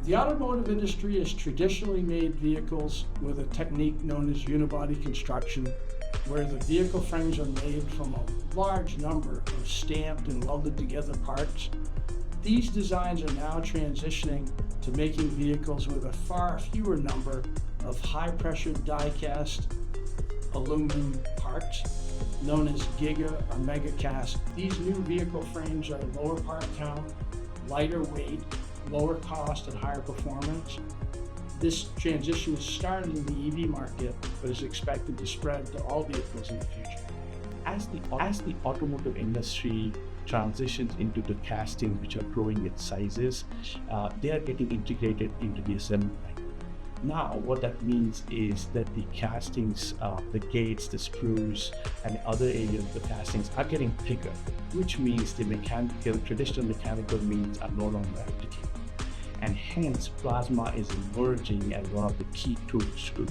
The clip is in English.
The automotive industry has traditionally made vehicles with a technique known as unibody construction, where the vehicle frames are made from a large number of stamped and welded together parts. These designs are now transitioning to making vehicles with a far fewer number of high-pressure die-cast aluminum parts, known as giga or mega cast. These new vehicle frames are lower part count, lighter weight, lower cost, and higher performance. This transition has started in the EV market, but is expected to spread to all vehicles in the future. As the automotive industry transitions into the casting, which are growing its sizes, they are getting integrated into the assembly line. Now, what that means is that the castings, the gates, the screws, and other areas of the castings are getting thicker, which means the traditional mechanical means are no longer applicable. And hence, plasma is emerging as one of the key tools to